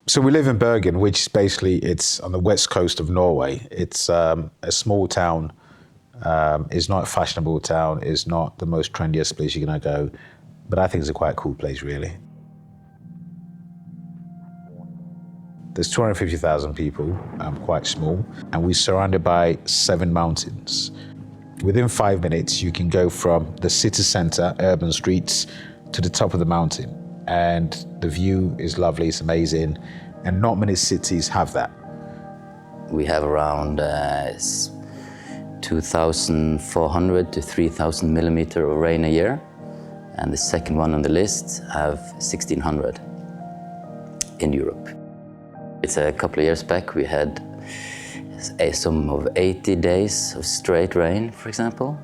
So we live in Bergen, which basically it's on the west coast of Norway. It's a small town. It's not a fashionable town. It's not the most trendiest place you're gonna go, but I think it's a quite cool place, really. There's 250,000 people, quite small, and we're surrounded by 7 mountains. Within 5 minutes, you can go from the city center, urban streets, to the top of the mountain. And the view is lovely, it's amazing, and not many cities have that. We have around 2,400 to 3,000 millimeter of rain a year, and the second one on the list have 1,600 in Europe. It's a couple of years back we had some of 80 days of straight rain, for example.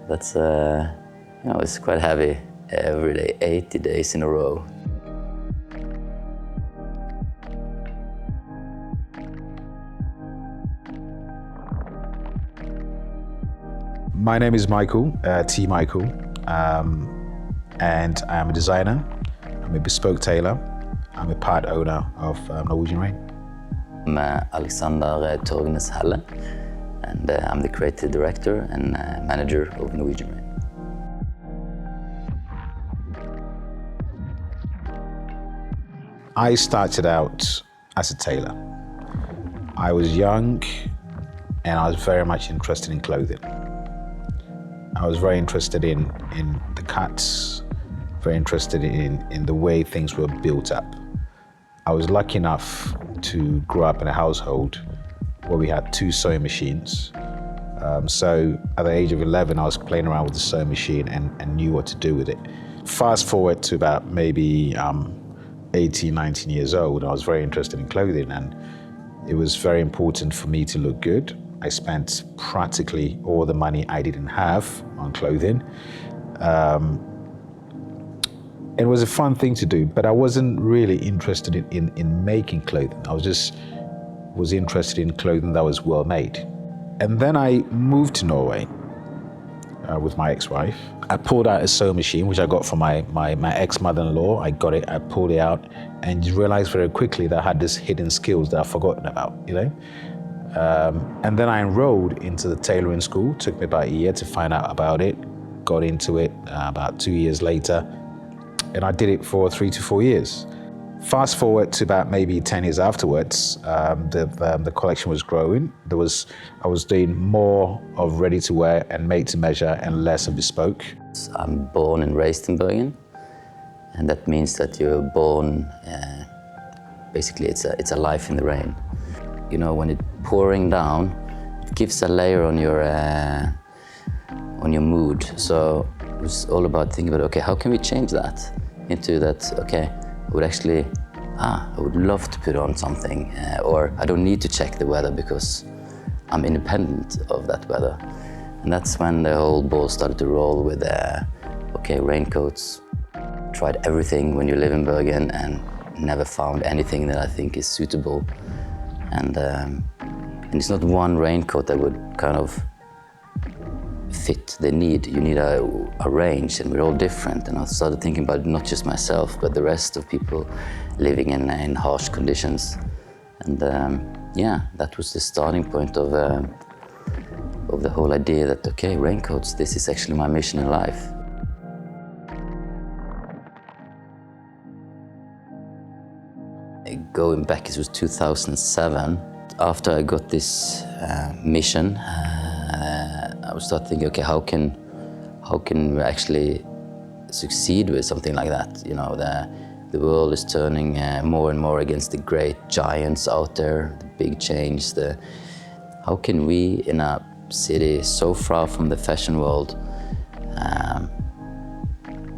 That's it's quite heavy every day, 80 days in a row. My name is Michael, T. Michael, and I am a designer. I'm a bespoke tailor. I'm a part owner of Norwegian Rain. I'm Alexander Torgnes Helle, and I'm the creative director and manager of Norwegian Rain. I started out as a tailor. I was young and I was very much interested in clothing. I was very interested in the cuts, very interested in the way things were built up. I was lucky enough to grow up in a household where we had 2 sewing machines. So at the age of 11, I was playing around with the sewing machine and knew what to do with it. Fast forward to about maybe 18, 19 years old, I was very interested in clothing, and it was very important for me to look good. I spent practically all the money I didn't have on clothing. It was a fun thing to do, but I wasn't really interested in making clothing. I was interested in clothing that was well made. And then I moved to Norway with my ex-wife. I pulled out a sewing machine, which I got from my ex-mother-in-law. I got it, I pulled it out, and realized very quickly that I had these hidden skills that I've forgotten about, And then I enrolled into the tailoring school. It took me about a year to find out about it. Got into it about 2 years later, and I did it for 3 to 4 years. Fast forward to about maybe 10 years afterwards, the collection was growing. I was doing more of ready-to-wear and made-to-measure and less of bespoke. I'm born and raised in Bergen, and that means that you're born, basically it's a life in the rain. When it's pouring down, it gives a layer on your mood. So it was all about thinking about, okay, how can we change that into that, okay, I would love to put on something, or I don't need to check the weather because I'm independent of that weather. And that's when the whole ball started to roll with, raincoats. Tried everything when you live in Bergen and never found anything that I think is suitable. And it's not one raincoat that would kind of fit the need. You need a range, and we're all different. And I started thinking about not just myself, but the rest of people living in harsh conditions. And that was the starting point of the whole idea that, okay, raincoats, this is actually my mission in life. Going back, it was 2007. After I got this mission, I would start thinking, okay, how can we actually succeed with something like that? The world is turning more and more against the great giants out there, the big change. How can we, in a city so far from the fashion world,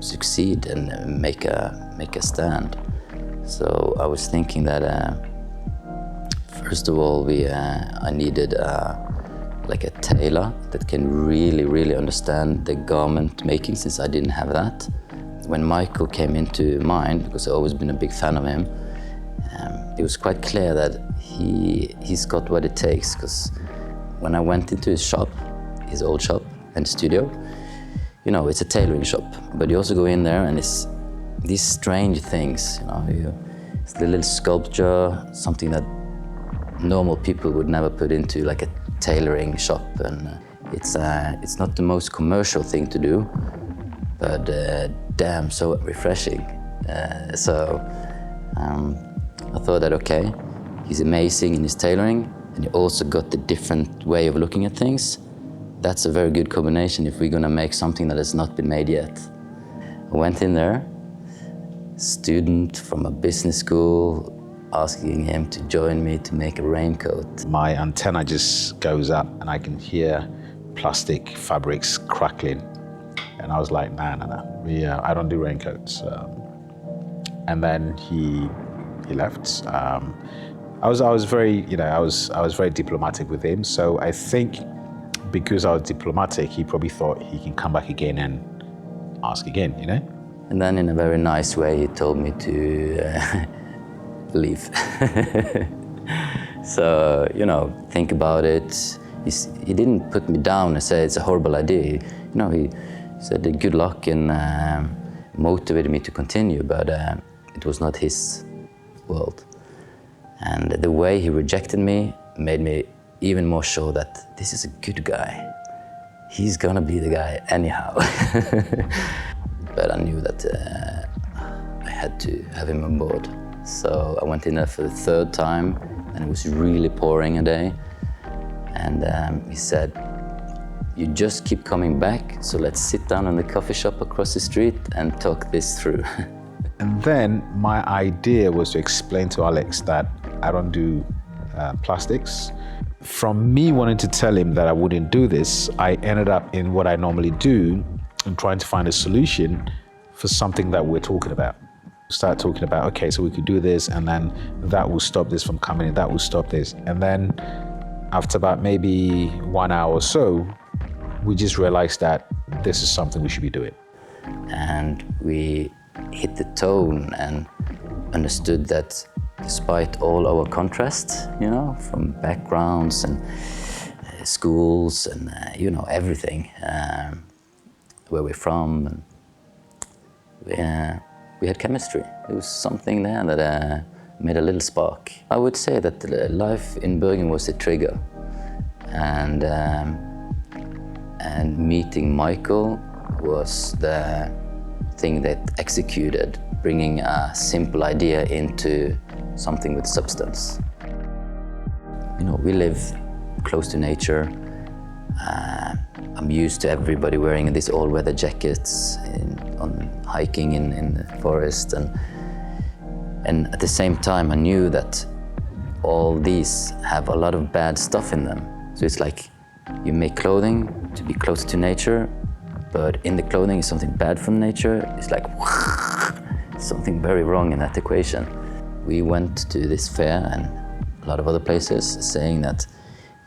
succeed and make a stand? So I was thinking that first of all, I needed like a tailor that can really, really understand the garment making, since I didn't have that. When Michael came into mind, because I've always been a big fan of him, it was quite clear that he's got what it takes. Because when I went into his shop, his old shop and studio, it's a tailoring shop, but you also go in there and it's these strange things. It's the little sculpture, something that normal people would never put into like a tailoring shop, and it's not the most commercial thing to do, but damn so refreshing. So I thought that okay, he's amazing in his tailoring, and he also got the different way of looking at things. That's a very good combination if we're gonna make something that has not been made yet. I went in there, student from a business school, asking him to join me to make a raincoat. My antenna just goes up and I can hear plastic fabrics crackling. And I was like, nah. I don't do raincoats. And then he left. I was very, I was very diplomatic with him. So I think because I was diplomatic, he probably thought he can come back again and ask again, And then in a very nice way, he told me to leave. So, think about it. He didn't put me down and say it's a horrible idea. He said good luck and motivated me to continue, but it was not his world. And the way he rejected me made me even more sure that this is a good guy. He's gonna be the guy anyhow. But I knew that I had to have him on board. So I went in there for the third time, and it was really pouring a day. And he said, you just keep coming back, so let's sit down in the coffee shop across the street and talk this through. And then my idea was to explain to Alex that I don't do plastics. From me wanting to tell him that I wouldn't do this, I ended up in what I normally do and trying to find a solution for something that we're talking about. Start talking about, okay, so we could do this, and then that will stop this from coming in, that will stop this. And then after about maybe 1 hour or so, we just realized that this is something we should be doing. And we hit the tone and understood that despite all our contrasts, from backgrounds and schools and, everything, where we're from, and we had chemistry. There was something there that made a little spark. I would say that life in Bergen was the trigger, and meeting Michael was the thing that executed, bringing a simple idea into something with substance. We live close to nature. I'm used to everybody wearing these all-weather jackets on hiking in the forest, and at the same time I knew that all these have a lot of bad stuff in them. So it's like you make clothing to be close to nature, but in the clothing is something bad from nature. It's like something very wrong in that equation. We went to this fair and a lot of other places saying that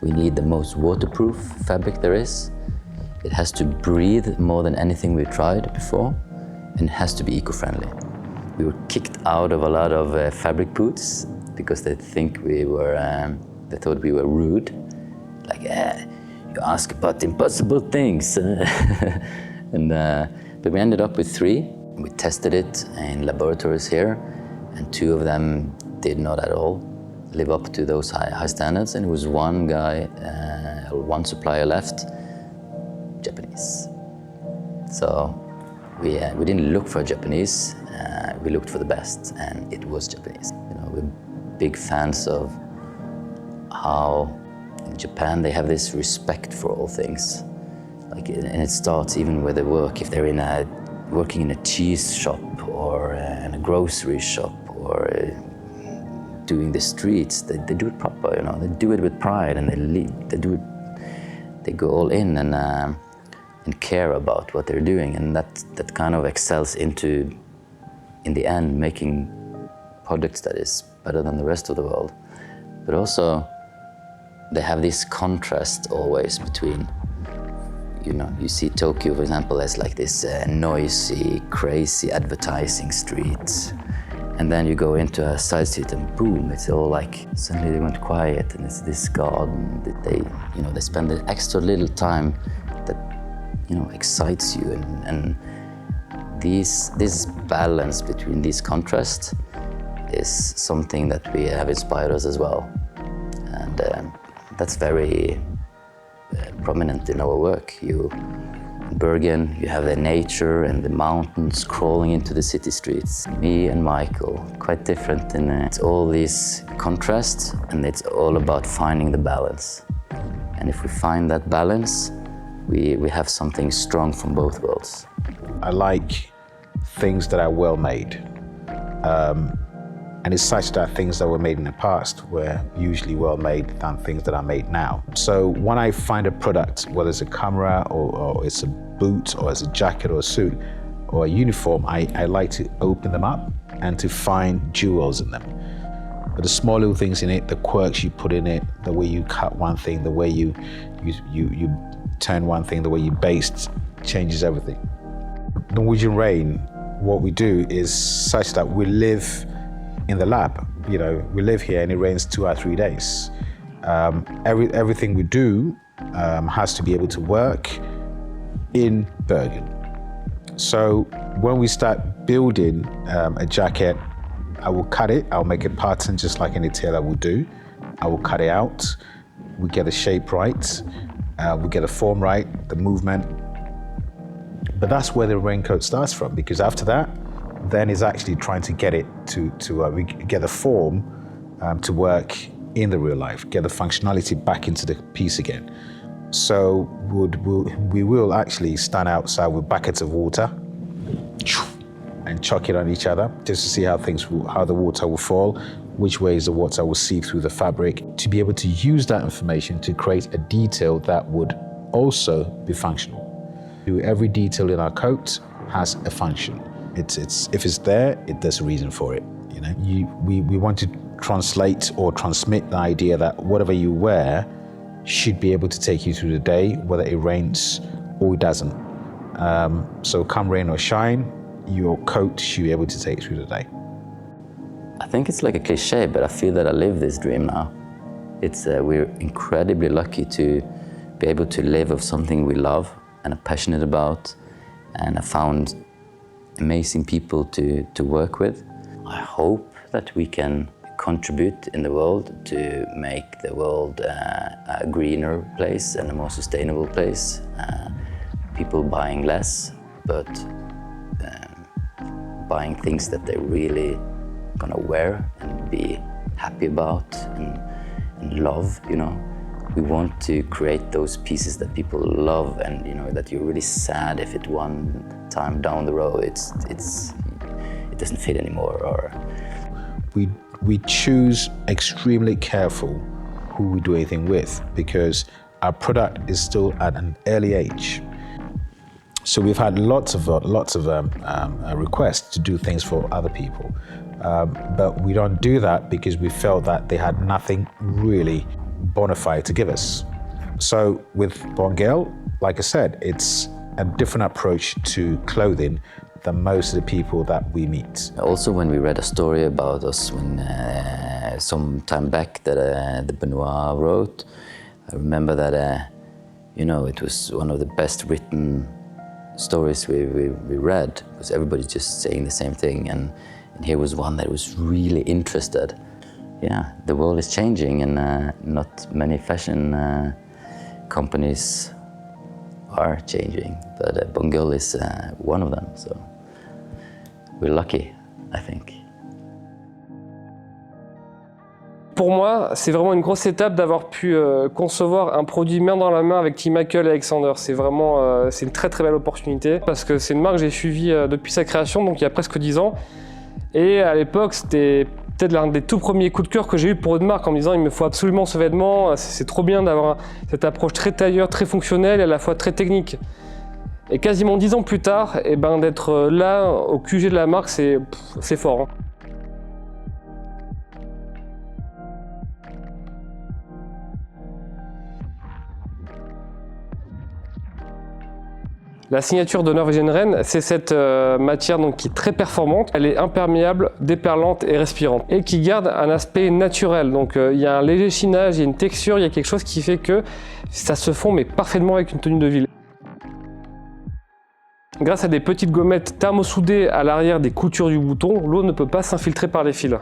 we need the most waterproof fabric there is. It has to breathe more than anything we've tried before, and it has to be eco-friendly. We were kicked out of a lot of fabric booths because they thought we were rude. Like, you ask about impossible things. But we ended up with 3. We tested it in laboratories here, and 2 of them did not at all live up to those high standards, and it was one guy, one supplier left, Japanese. So we didn't look for Japanese, we looked for the best, and it was Japanese. We're big fans of how in Japan they have this respect for all things. And it starts even where they work. If they're working in a cheese shop or in a grocery shop or doing the streets, they do it proper, They do it with pride, and they go all in and care about what they're doing, and that kind of excels into, in the end, making products that is better than the rest of the world. But also, they have this contrast always between, you see Tokyo, for example, as like this noisy, crazy advertising street. And then you go into a side street and boom, it's all like, suddenly they went quiet, and it's this garden that they spend the extra little time that, excites you. And this balance between these contrasts is something that we have inspired us as well. And that's very prominent in our work. In Bergen, you have the nature and the mountains crawling into the city streets. Me and Michael, quite different in it's all these contrasts, and it's all about finding the balance. And if we find that balance, we have something strong from both worlds. I like things that are well made. And it's such that things that were made in the past were usually well made than things that are made now. So when I find a product, whether it's a camera or it's a boot or it's a jacket or a suit or a uniform, I like to open them up and to find jewels in them. But the small little things in it, the quirks you put in it, the way you cut one thing, the way you turn one thing, the way you baste, changes everything. Norwegian Rain, what we do is such that we live in the lab. You know, we live here and it rains 2 or 3 days. Everything we do has to be able to work in Bergen. So when we start building a jacket, I will cut it, I'll make a pattern just like any tailor would do. I will cut it out, we get the shape right, we get the form right, the movement. But that's where the raincoat starts from, because after that, then is actually trying to get it to get the form to work in the real life, get the functionality back into the piece again. So we will actually stand outside with buckets of water and chuck it on each other just to see how the water will fall, which ways the water will seep through the fabric, to be able to use that information to create a detail that would also be functional. Every detail in our coat has a function. If it's there, there's a reason for it. You know, we want to translate or transmit the idea that whatever you wear should be able to take you through the day, whether it rains or it doesn't. So come rain or shine, your coat should be able to take you through the day. I think it's like a cliche, but I feel that I live this dream now. We're incredibly lucky to be able to live of something we love and are passionate about, and I found amazing people to work with. I hope that we can contribute in the world to make the world a greener place and a more sustainable place. People buying less, but buying things that they're really gonna wear and be happy about and love, you know. We want to create those pieces that people love, and you know that you're really sad if it one time down the road it doesn't fit anymore. Or we choose extremely careful who we do anything with, because our product is still at an early age. So we've had lots of requests to do things for other people, but we don't do that because we felt that they had nothing really bona fide to give us. So with BonneGueule, like I said, it's a different approach to clothing than most of the people that we meet. Also, when we read a story about us when some time back that the BonneGueule wrote, I remember that you know, it was one of the best written stories we read, because everybody's just saying the same thing, and here was one that was really interested. Yeah, the world is changing, and not many fashion companies are changing, but BonneGueule is one of them, so we're lucky, I think. Pour moi, c'est vraiment une grosse étape d'avoir pu concevoir un produit main dans la main avec Tim Michael et Alexander. C'est vraiment c'est une très très belle opportunité, parce que c'est une marque que j'ai suivie depuis sa création, donc il y a presque 10 ans. Et à l'époque, c'était peut-être l'un des tout premiers coups de cœur que j'ai eu pour une marque, en me disant il me faut absolument ce vêtement, c'est trop bien d'avoir cette approche très tailleur, très fonctionnelle et à la fois très technique. Et quasiment 10 ans plus tard, et ben, d'être là au QG de la marque, c'est fort. Hein. La signature de Norwegian Rain, c'est cette matière donc, qui est très performante. Elle est imperméable, déperlante et respirante. Et qui garde un aspect naturel. Donc il y a un léger chinage, il y a une texture, il y a quelque chose qui fait que ça se fond mais parfaitement avec une tenue de ville. Grâce à des petites gommettes thermosoudées à l'arrière des coutures du bouton, l'eau ne peut pas s'infiltrer par les fils.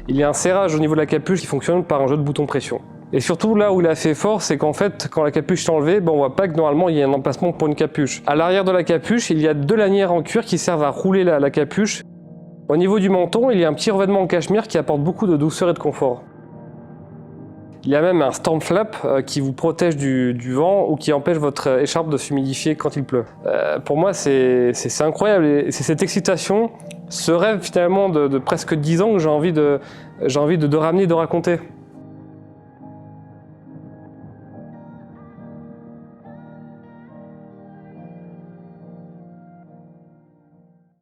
Il y a un serrage au niveau de la capuche qui fonctionne par un jeu de bouton pression. Et surtout, là où il a fait fort, c'est qu'en fait, quand la capuche est enlevée, on voit pas que normalement il y a un emplacement pour une capuche. À l'arrière de la capuche, il y a 2 lanières en cuir qui servent à rouler la capuche. Au niveau du menton, il y a un petit revêtement en cachemire qui apporte beaucoup de douceur et de confort. Il y a même un storm flap qui vous protège du vent ou qui empêche votre écharpe de s'humidifier quand il pleut. Pour moi, c'est incroyable. Et c'est cette excitation, ce rêve finalement de presque 10 ans que j'ai envie de ramener, de raconter.